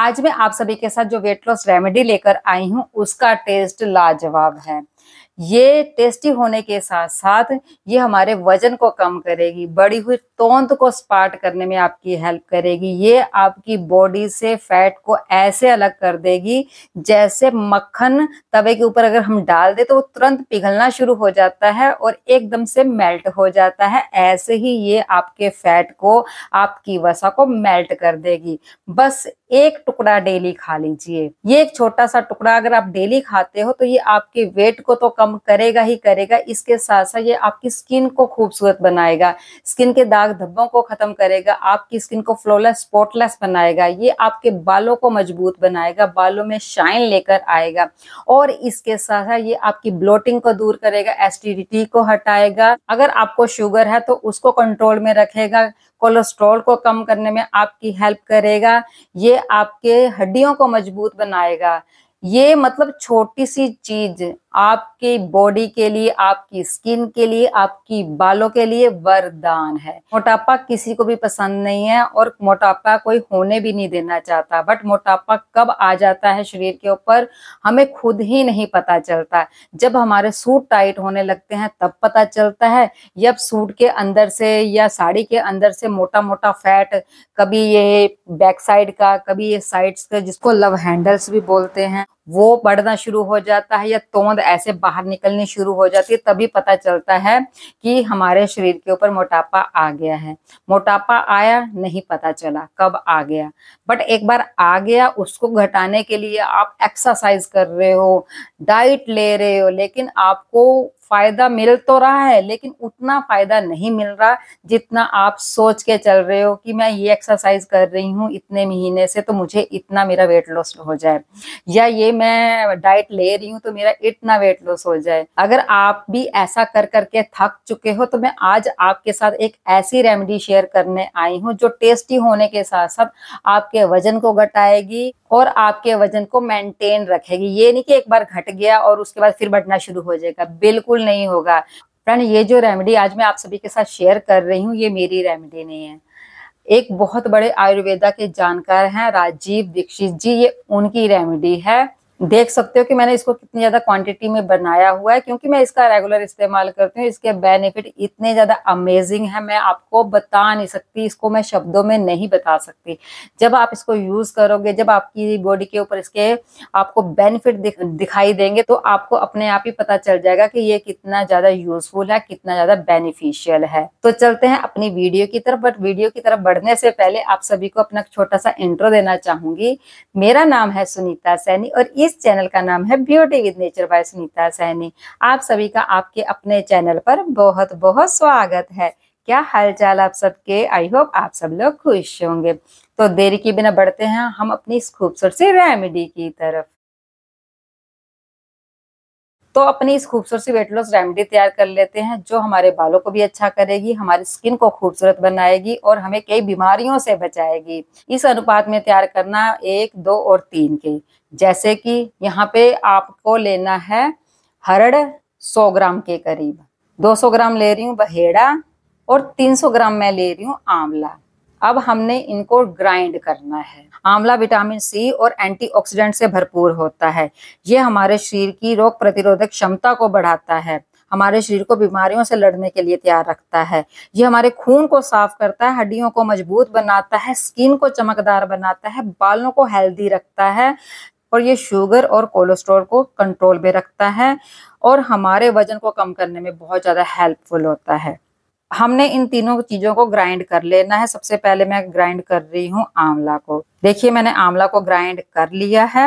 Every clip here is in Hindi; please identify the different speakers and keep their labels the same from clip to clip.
Speaker 1: आज मैं आप सभी के साथ जो वेट लॉस रेमेडी लेकर आई हूँ उसका टेस्ट लाजवाब है। ये टेस्टी होने के साथ साथ ये हमारे वजन को कम करेगी, बढ़ी हुई तोंद को स्पार्ट करने में आपकी हेल्प करेगी। ये आपकी बॉडी से फैट को ऐसे अलग कर देगी जैसे मक्खन तवे के ऊपर अगर हम डाल दे तो वो तुरंत पिघलना शुरू हो जाता है और एकदम से मेल्ट हो जाता है। ऐसे ही ये आपके फैट को, आपकी वसा को मेल्ट कर देगी। बस एक टुकड़ा डेली खा लीजिए। ये एक छोटा सा टुकड़ा अगर आप डेली खाते हो तो ये आपके वेट को तो कम करेगा ही करेगा, इसके साथ साथ ये आपकी स्किन को खूबसूरत बनाएगा, स्किन के दाग धब्बों को खत्म करेगा, आपकी स्किन को फ्लॉलेस स्पॉटलेस बनाएगा, ये आपके बालों को मजबूत बनाएगा, बालों में शाइन लेकर आएगा और इसके साथ साथ ये आपकी ब्लोटिंग को दूर करेगा, एसिडिटी को हटाएगा। अगर आपको शुगर है तो उसको कंट्रोल में रखेगा, कोलेस्ट्रॉल को कम करने में आपकी हेल्प करेगा, ये आपके हड्डियों को मजबूत बनाएगा। ये मतलब छोटी सी चीज आपकी बॉडी के लिए, आपकी स्किन के लिए, आपकी बालों के लिए वरदान है। मोटापा किसी को भी पसंद नहीं है और मोटापा कोई होने भी नहीं देना चाहता, बट मोटापा कब आ जाता है शरीर के ऊपर हमें खुद ही नहीं पता चलता। जब हमारे सूट टाइट होने लगते हैं तब पता चलता है, जब सूट के अंदर से या साड़ी के अंदर से मोटा मोटा फैट, कभी ये बैक साइड का, कभी ये साइड्स का जिसको लव हैंडल्स भी बोलते हैं, वो बढ़ना शुरू हो जाता है या तोंद ऐसे बाहर निकलनी शुरू हो जाती है, तभी पता चलता है कि हमारे शरीर के ऊपर मोटापा आ गया है। मोटापा आया नहीं पता चला कब आ गया, बट एक बार आ गया उसको घटाने के लिए आप एक्सरसाइज कर रहे हो, डाइट ले रहे हो, लेकिन आपको फायदा मिल तो रहा है लेकिन उतना फायदा नहीं मिल रहा जितना आप सोच के चल रहे हो कि मैं ये एक्सरसाइज कर रही हूँ इतने महीने से तो मुझे इतना मेरा वेट लॉस हो जाए, या ये मैं डाइट ले रही हूँ तो मेरा इतना वेट लॉस हो जाए। अगर आप भी ऐसा कर करके थक चुके हो तो मैं आज आपके साथ एक ऐसी रेमेडी शेयर करने आई हूँ जो टेस्टी होने के साथ साथ आपके वजन को घटाएगी और आपके वजन को मेंटेन रखेगी। ये नहीं कि एक बार घट गया और उसके बाद फिर बढ़ना शुरू हो जाएगा, बिल्कुल नहीं होगा। फ्रेंड, ये जो रेमेडी आज मैं आप सभी के साथ शेयर कर रही हूँ ये मेरी रेमेडी नहीं है, एक बहुत बड़े आयुर्वेदा के जानकार हैं राजीव दीक्षित जी, ये उनकी रेमेडी है। देख सकते हो कि मैंने इसको कितनी ज्यादा क्वांटिटी में बनाया हुआ है क्योंकि मैं इसका रेगुलर इस्तेमाल करती हूँ। इसके बेनिफिट इतने ज्यादा अमेजिंग है, मैं आपको बता नहीं सकती, इसको मैं शब्दों में नहीं बता सकती। जब आप इसको यूज करोगे, जब आपकी बॉडी के ऊपर इसके आपको बेनिफिट दिखाई देंगे तो आपको अपने आप ही पता चल जाएगा कि ये कितना ज्यादा यूजफुल है, कितना ज्यादा बेनिफिशियल है। तो चलते हैं अपनी वीडियो की तरफ, बट वीडियो की तरफ बढ़ने से पहले आप सभी को अपना छोटा सा इंट्रो देना चाहूंगी। मेरा नाम है सुनीता सैनी और इस चैनल का नाम है beauty with nature by Sunita Saini. आप सभी का आपके अपने चैनल पर बहुत बहुत स्वागत है। क्या हालचाल आप सबके? आई होप आप सब लोग खुश होंगे। तो देरी के बिना बढ़ते हैं हम अपनी इस खूबसूरत सी रेमेडी की तरफ। तो अपनी इस खूबसूरत सी वेट लॉस रेमेडी तैयार कर लेते हैं जो हमारे बालों को भी अच्छा करेगी, हमारी स्किन को खूबसूरत बनाएगी और हमें कई बीमारियों से बचाएगी। इस अनुपात में तैयार करना 1, 2 और 3 के। जैसे कि यहाँ पे आपको लेना है हरड़ 100 ग्राम के करीब, 200 ग्राम ले रही हूँ बहेड़ा और 300 ग्राम मैं ले रही हूँ आंवला। अब हमने इनको ग्राइंड करना है। आंवला विटामिन सी और एंटीऑक्सीडेंट से भरपूर होता है। ये हमारे शरीर की रोग प्रतिरोधक क्षमता को बढ़ाता है, हमारे शरीर को बीमारियों से लड़ने के लिए तैयार रखता है। ये हमारे खून को साफ करता है, हड्डियों को मजबूत बनाता है, स्किन को चमकदार बनाता है, बालों को हेल्दी रखता है और ये शुगर और कोलेस्ट्रॉल को कंट्रोल में रखता है और हमारे वजन को कम करने में बहुत ज्यादा हेल्पफुल होता है। हमने इन तीनों चीजों को ग्राइंड कर लेना है। सबसे पहले मैं ग्राइंड कर रही हूँ आंवला को। देखिए मैंने आंवला को ग्राइंड कर लिया है।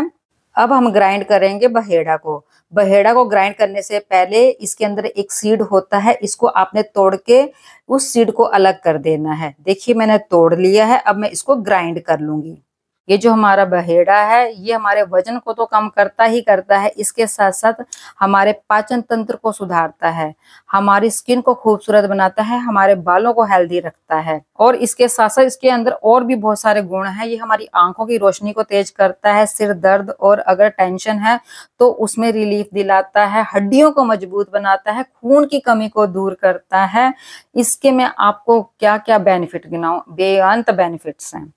Speaker 1: अब हम ग्राइंड करेंगे बहेड़ा को। बहेड़ा को ग्राइंड करने से पहले इसके अंदर एक सीड होता है, इसको आपने तोड़ के उस सीड को अलग कर देना है। देखिए मैंने तोड़ लिया है, अब मैं इसको ग्राइंड कर लूंगी। ये जो हमारा बहेड़ा है ये हमारे वजन को तो कम करता ही करता है, इसके साथ साथ हमारे पाचन तंत्र को सुधारता है, हमारी स्किन को खूबसूरत बनाता है, हमारे बालों को हेल्दी रखता है और इसके साथ साथ इसके अंदर और भी बहुत सारे गुण हैं। ये हमारी आंखों की रोशनी को तेज करता है, सिर दर्द और अगर टेंशन है तो उसमें रिलीफ दिलाता है, हड्डियों को मजबूत बनाता है, खून की कमी को दूर करता है। इसके मैं आपको क्या क्या बेनिफिट गिनाऊं, बेअंत बेनिफिट्स हैं।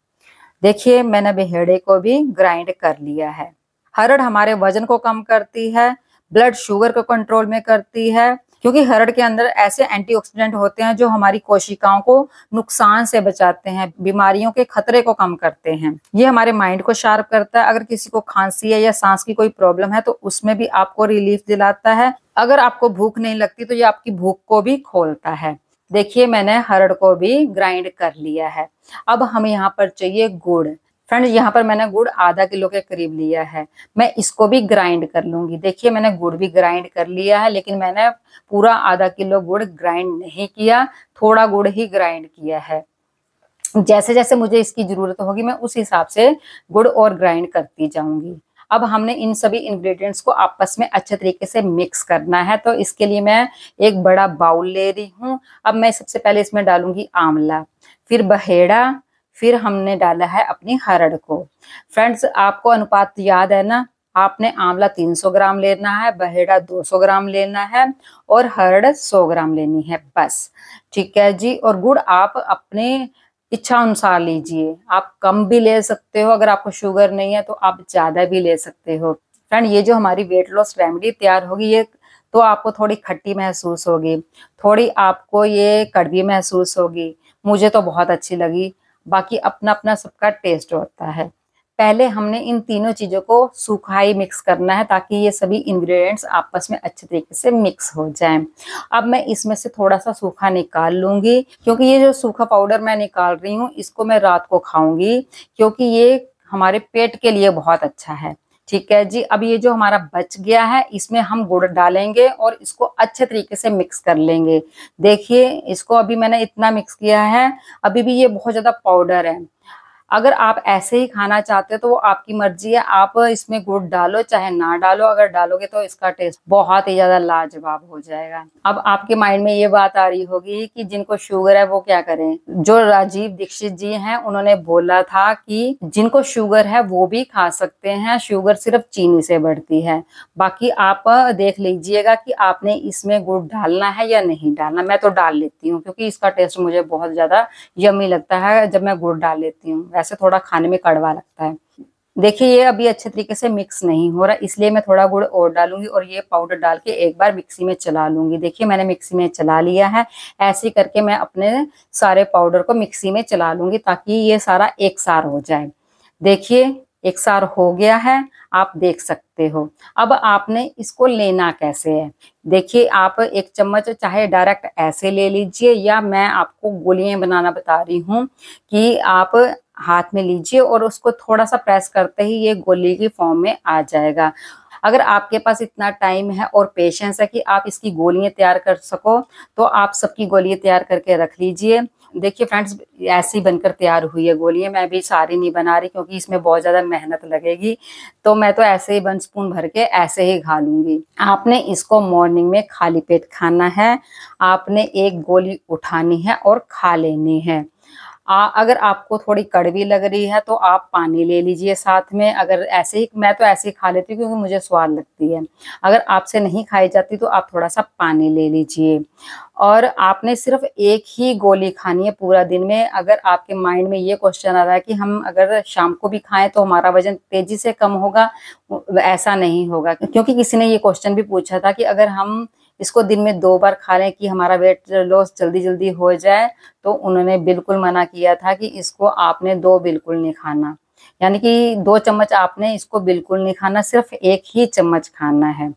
Speaker 1: देखिए मैंने बहेड़े को भी ग्राइंड कर लिया है। हरड़ हमारे वजन को कम करती है, ब्लड शुगर को कंट्रोल में करती है, क्योंकि हरड़ के अंदर ऐसे एंटीऑक्सीडेंट होते हैं जो हमारी कोशिकाओं को नुकसान से बचाते हैं, बीमारियों के खतरे को कम करते हैं। ये हमारे माइंड को शार्प करता है। अगर किसी को खांसी है या सांस की कोई प्रॉब्लम है तो उसमें भी आपको रिलीफ दिलाता है। अगर आपको भूख नहीं लगती तो ये आपकी भूख को भी खोलता है। देखिए मैंने हरड़ को भी ग्राइंड कर लिया है। अब हमें यहाँ पर चाहिए गुड़। फ्रेंड्स यहाँ पर मैंने गुड़ आधा किलो के करीब लिया है। मैं इसको भी ग्राइंड कर लूंगी। देखिए मैंने गुड़ भी ग्राइंड कर लिया है, लेकिन मैंने पूरा आधा किलो गुड़ ग्राइंड नहीं किया, थोड़ा गुड़ ही ग्राइंड किया है। जैसे जैसे मुझे इसकी जरूरत होगी मैं उस हिसाब से गुड़ और ग्राइंड करती जाऊंगी। अब हमने इन सभी इंग्रेडिएंट्स को आपस में अच्छे तरीके से मिक्स करना है, तो इसके लिए मैं एक बड़ा बाउल ले रही हूँ। अब मैं सबसे पहले इसमें डालूंगी आंवला, फिर बहेड़ा, फिर हमने डाला है अपनी हरड़ को। फ्रेंड्स आपको अनुपात याद है ना, आपने आंवला 300 ग्राम लेना है, बहेड़ा 200 ग्राम लेना है और हरड़ 100 ग्राम लेनी है बस। ठीक है जी। और गुड़ आप अपने इच्छा अनुसार लीजिए, आप कम भी ले सकते हो, अगर आपको शुगर नहीं है तो आप ज्यादा भी ले सकते हो। फ्रेंड ये जो हमारी वेट लॉस रेमेडी तैयार होगी, ये तो आपको थोड़ी खट्टी महसूस होगी, थोड़ी आपको ये कड़वी महसूस होगी। मुझे तो बहुत अच्छी लगी, बाकी अपना अपना सबका टेस्ट होता है। पहले हमने इन तीनों चीजों को सूखा ही मिक्स करना है ताकि ये सभी इंग्रेडिएंट्स आपस में अच्छे तरीके से मिक्स हो जाएं। अब मैं इसमें से थोड़ा सा सूखा निकाल लूंगी, क्योंकि ये जो सूखा पाउडर मैं निकाल रही हूँ इसको मैं रात को खाऊंगी, क्योंकि ये हमारे पेट के लिए बहुत अच्छा है। ठीक है जी। अब ये जो हमारा बच गया है इसमें हम गुड़ डालेंगे और इसको अच्छे तरीके से मिक्स कर लेंगे। देखिए इसको अभी मैंने इतना मिक्स किया है, अभी भी ये बहुत ज्यादा पाउडर है। अगर आप ऐसे ही खाना चाहते हो तो वो आपकी मर्जी है, आप इसमें गुड़ डालो चाहे ना डालो, अगर डालोगे तो इसका टेस्ट बहुत ही ज्यादा लाजवाब हो जाएगा। अब आपके माइंड में ये बात आ रही होगी कि जिनको शुगर है वो क्या करें। जो राजीव दीक्षित जी हैं उन्होंने बोला था कि जिनको शुगर है वो भी खा सकते हैं, शुगर सिर्फ चीनी से बढ़ती है। बाकी आप देख लीजिएगा कि आपने इसमें गुड़ डालना है या नहीं डालना। मैं तो डाल लेती हूँ क्योंकि इसका टेस्ट मुझे बहुत ज्यादा यम्मी लगता है जब मैं गुड़ डाल लेती हूँ, वैसे थोड़ा खाने में कड़वा लगता है। देखिए ये अभी अच्छे तरीके से मिक्स नहीं हो रहा, इसलिए मैं थोड़ा गुड़ और डालूंगी और ये पाउडर डाल के एक बार मिक्सी में चला लूंगी। देखिए मैंने मिक्सी में चला लिया है। ऐसे करके मैं अपने सारे पाउडर को मिक्सी में चला लूंगी ताकि ये सारा एक सार हो जाए। देखिए एक सार हो गया है, आप देख सकते हो। अब आपने इसको लेना कैसे है, देखिए आप एक चम्मच चाहे डायरेक्ट ऐसे ले लीजिए, या मैं आपको गोलियां बनाना बता रही हूँ कि आप हाथ में लीजिए और उसको थोड़ा सा प्रेस करते ही ये गोली की फॉर्म में आ जाएगा। अगर आपके पास इतना टाइम है और पेशेंस है कि आप इसकी गोलियां तैयार कर सको तो आप सबकी गोलियां तैयार करके रख लीजिए। देखिए फ्रेंड्स ऐसी बनकर तैयार हुई है गोलियां, मैं भी सारी नहीं बना रही क्योंकि इसमें बहुत ज्यादा मेहनत लगेगी, तो मैं तो ऐसे ही 1 स्पून भर के ऐसे ही खा लूंगी। आपने इसको मॉर्निंग में खाली पेट खाना है, आपने एक गोली उठानी है और खा लेनी है। अगर आपको थोड़ी कड़वी लग रही है तो आप पानी ले लीजिए साथ में। अगर ऐसे ही, मैं तो ऐसे ही खा लेती हूँ क्योंकि मुझे स्वाद लगती है। अगर आपसे नहीं खाई जाती तो आप थोड़ा सा पानी ले लीजिए। और आपने सिर्फ एक ही गोली खानी है पूरा दिन में। अगर आपके माइंड में ये क्वेश्चन आ रहा है कि हम अगर शाम को भी खाएं तो हमारा वजन तेजी से कम होगा, ऐसा नहीं होगा। क्योंकि किसी ने ये क्वेश्चन भी पूछा था कि अगर हम इसको दिन में 2 बार खा लें कि हमारा वेट लॉस जल्दी जल्दी हो जाए, तो उन्होंने बिल्कुल मना किया था कि इसको आपने 2 बिल्कुल नहीं खाना, यानी कि 2 चम्मच आपने इसको बिल्कुल नहीं खाना, सिर्फ 1 ही चम्मच खाना है।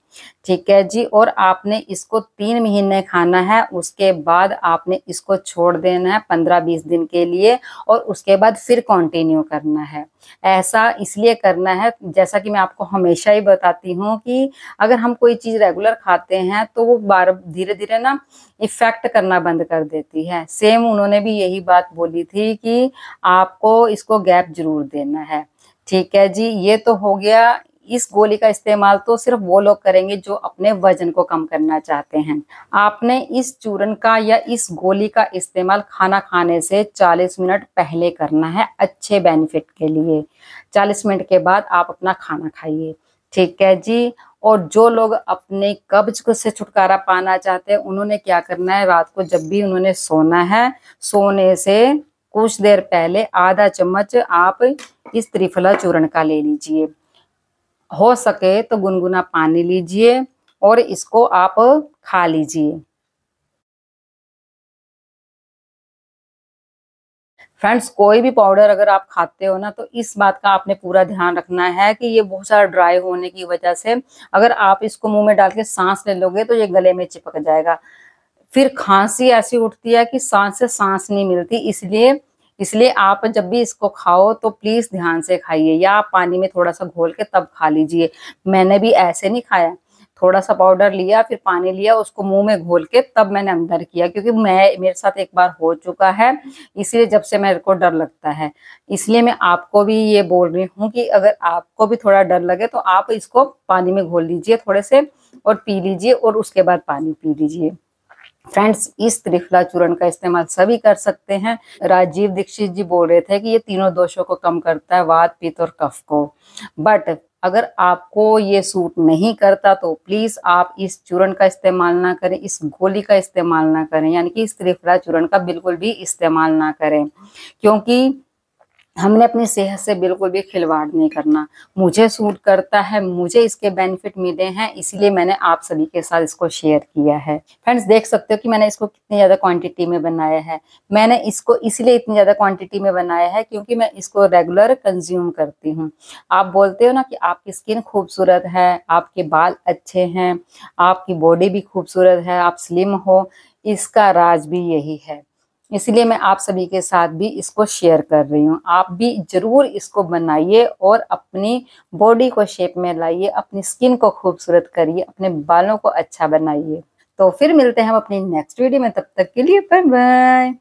Speaker 1: ठीक है जी। और आपने इसको 3 महीने खाना है, उसके बाद आपने इसको छोड़ देना है 15-20 दिन के लिए और उसके बाद फिर कंटिन्यू करना है। ऐसा इसलिए करना है, जैसा कि मैं आपको हमेशा ही बताती हूँ कि अगर हम कोई चीज रेगुलर खाते हैं तो वो बार धीरे धीरे ना इफेक्ट करना बंद कर देती है। सेम उन्होंने भी यही बात बोली थी कि आपको इसको गैप जरूर देना है। ठीक है जी। ये तो हो गया। इस गोली का इस्तेमाल तो सिर्फ वो लोग करेंगे जो अपने वजन को कम करना चाहते हैं। आपने इस चूर्ण का या इस गोली का इस्तेमाल खाना खाने से 40 मिनट पहले करना है, अच्छे बेनिफिट के लिए। 40 मिनट के बाद आप अपना खाना खाइए। ठीक है जी। और जो लोग अपने कब्ज से छुटकारा पाना चाहते हैं उन्होंने क्या करना है, रात को जब भी उन्होंने सोना है, सोने से कुछ देर पहले आधा चम्मच आप इस त्रिफला चूर्ण का ले लीजिए। हो सके तो गुनगुना पानी लीजिए और इसको आप खा लीजिए। फ्रेंड्स, कोई भी पाउडर अगर आप खाते हो ना, तो इस बात का आपने पूरा ध्यान रखना है कि ये बहुत सारा ड्राई होने की वजह से अगर आप इसको मुंह में डाल के सांस ले लोगे तो ये गले में चिपक जाएगा। फिर खांसी ऐसी उठती है कि सांस से सांस नहीं मिलती। इसलिए इसलिए आप जब भी इसको खाओ तो प्लीज ध्यान से खाइए, या आप पानी में थोड़ा सा घोल के तब खा लीजिए। मैंने भी ऐसे नहीं खाया, थोड़ा सा पाउडर लिया, फिर पानी लिया, उसको मुंह में घोल के तब मैंने अंदर किया, क्योंकि मेरे साथ एक बार हो चुका है। इसलिए जब से मेरे को डर लगता है, इसलिए मैं आपको भी ये बोल रही हूँ कि अगर आपको भी थोड़ा डर लगे तो आप इसको पानी में घोल लीजिए थोड़े से और पी लीजिए, और उसके बाद पानी पी लीजिए। फ्रेंड्स, इस त्रिफला चूर्ण का इस्तेमाल सभी कर सकते हैं। राजीव दीक्षित जी बोल रहे थे कि ये तीनों दोषों को कम करता है, वात, पित्त और कफ को। बट अगर आपको ये सूट नहीं करता तो प्लीज आप इस चूर्ण का इस्तेमाल ना करें, इस गोली का इस्तेमाल ना करें, यानी कि इस त्रिफला चूर्ण का बिल्कुल भी इस्तेमाल ना करें, क्योंकि हमने अपनी सेहत से बिल्कुल भी खिलवाड़ नहीं करना। मुझे सूट करता है, मुझे इसके बेनिफिट मिले हैं, इसीलिए मैंने आप सभी के साथ इसको शेयर किया है। फ्रेंड्स, देख सकते हो कि मैंने इसको कितनी ज़्यादा क्वांटिटी में बनाया है। मैंने इसको इसलिए इतनी ज़्यादा क्वांटिटी में बनाया है क्योंकि मैं इसको रेगुलर कंज्यूम करती हूँ। आप बोलते हो ना कि आपकी स्किन खूबसूरत है, आपके बाल अच्छे हैं, आपकी बॉडी भी खूबसूरत है, आप स्लिम हो, इसका राज भी यही है। इसलिए मैं आप सभी के साथ भी इसको शेयर कर रही हूँ। आप भी जरूर इसको बनाइए और अपनी बॉडी को शेप में लाइए, अपनी स्किन को खूबसूरत करिए, अपने बालों को अच्छा बनाइए। तो फिर मिलते हैं हम अपनी नेक्स्ट वीडियो में, तब तक के लिए बाय बाय।